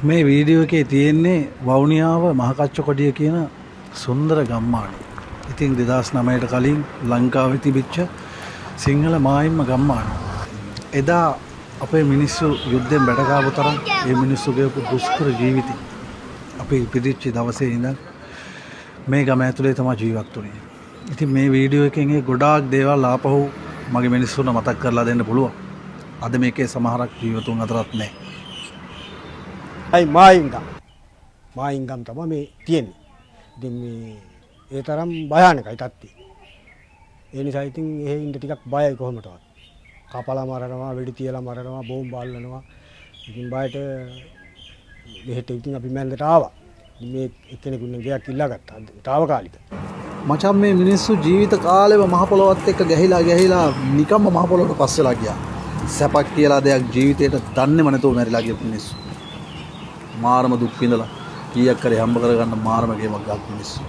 මේ වීඩියෝ එකේ තියෙන්නේ වවුනියාව මහකච්චකොඩිය කියන සුන්දර ගම්මානය. ඉතින් 2009ට කලින් ලංකාවේ තිබිච්ච සිංහල මායිම්ම ගම්මානය. එදා අපේ මිනිස්සු යුද්ධෙන් බැටකාපු තරම් ඒ මිනිස්සු ගෙවපු දුෂ්කර ජීවිතය අපි ඉපදිච්ච දවසේ ඉඳන් මේ ගම ඇතුලේ තමයි ජීවත් වුනේ. ඉතින් මේ වීඩියෝ එකෙන් ඒ ගොඩාක් දේවල් ආපහු මගේ මිනිස්සුන්ට මතක් කරලා දෙන්න පුළුවන්. අද මේකේ සමහරක් ජීවතුන් අතරත් නැහැ. අයි මායිංගම් තමයි මේ තියෙන්නේ. ඉතින් මේ ඒ තරම් භයානකයි තත්ති. ඒ නිසා ඉතින් එහෙ ඉන්න ටිකක් බයයි කොහොමදවත්. කපලා මරනවා, වෙඩි තියලා මරනවා, බෝම්බ බල්ලනවා. ඉතින් බයට මෙහෙට ඉතින් අපි මැන්දට ආවා. මේ එක්කෙනෙකුගෙන් ගයක් ඉල්ලා ගත්තා. තාවකාලික. මචං මේ මිනිස්සු ජීවිත කාලෙම මහ පොළොවත් එක්ක ගැහිලා නිකම්ම මහ පොළොවට පස් වෙලා ගියා. සැපක් කියලා දෙයක් ජීවිතේට දන්නේම නැතුව මැරිලා ගිය මිනිස්සු. මාරම දුක් විඳලා කීයක් කරේ හම්බ කරගන්න මාරම ගේමක් ගන්න මිනිස්සු.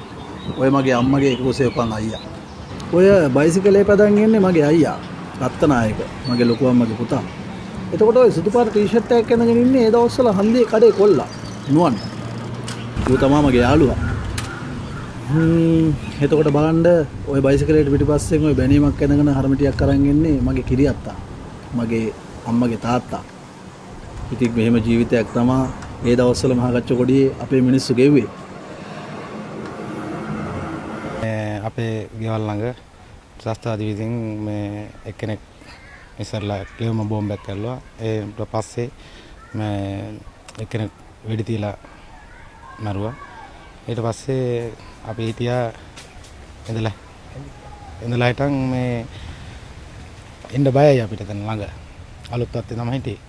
ඔය මගේ අම්මගේ කුසේ උපන් අයියා. ඔය බයිසිකලේ පදන් ඉන්නේ මගේ අයියා. රත්නායක මගේ ලොකු අම්මගේ පුතා. එතකොට ඔය සුදු පාට ටී-ෂර්ට් එකක් ඇඳගෙන ඉන්නේ ඒ දවස්වල හන්දියේ කඩේ කොල්ලා. නුවන්. ඌ තමයි මගේ යාළුවා. එතකොට බලන්න ඔය බයිසිකලේට පිටිපස්සෙන් ඔය බැනීමක් ඇඳගෙන හරමිටියක් අරන් ඉන්නේ මගේ කිරියත්තා. මගේ අම්මගේ තාත්තා. ඉතින් මෙහෙම ජීවිතයක් තමයි ඒ දවස්වල මහකච්චකොඩියේ අපේ මිනිස්සු ගෙව්වේ. අපේ ගෙවල් ළඟ ශාස්ත්‍රාදී විසින් මේ එක්කෙනෙක් ඉස්සරලා ක්ලියම බෝම්බයක් කළා. ඊට පස්සේ මේ එක්කෙනෙක් වෙඩි තියලා මරුවා. ඊට පස්සේ අපි හිටියා ඉඳලා හිටන් මේ ඉන්න බයයි අපිට දැන් ළඟ අලුත් වත්තේ තමයි හිටියේ.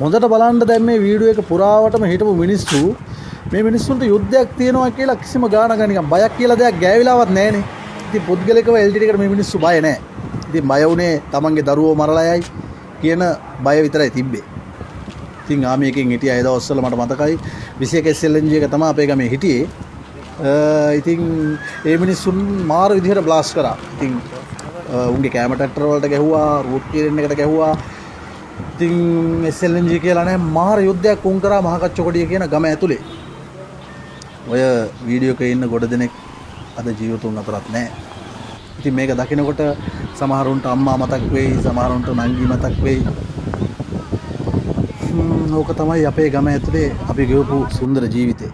හොඳට බලන්න දැන් මේ වීඩියෝ එක පුරාවටම හිටපු මිනිස්සු මේ මිනිස්සුන්ට යුද්ධයක් තියෙනවා කියලා කිසිම ගානක් නිකන් බයක් කියලා දෙයක් ගෑවිලාවත් නැහනේ. ඉතින් පුද්ගලිකව එල්ටීටි එකට මේ මිනිස්සු බය නැහැ. ඉතින් බය වුණේ තමන්ගේ දරුවෝ මරලා යයි කියන බය විතරයි තිබ්බේ. ඉතින් ආමියකින් හිටියා ඒ දවස්වල මට මතකයි 21 SLNG එක තමයි අපේ ගමේ හිටියේ. ඉතින් ඒ මිනිස්සුන් මාර විදිහට බ්ලාස්ට් කරා. ඉතින් උන්ගේ කැම ට්‍රැක්ටර් වලට ගැහුවා, රූට් කීරන් එකට ගැහුවා. ඉතින් SLNG කියලා නෑ මාර යුද්ධයක් උන් කරා මහකච්චකොඩිය කියන ගම ඇතුලේ. ඔය වීඩියෝ එකේ ඉන්න ගොඩ දෙනෙක් අද ජීවතුන් අතරත් නෑ. ඉතින් මේක දකිනකොට සමහරුන්ට අම්මා මතක් වෙයි, සමහරුන්ට නංගි මතක් වෙයි. ඕක තමයි අපේ ගම ඇතුලේ අපි ගෙවපු සුන්දර ජීවිතේ.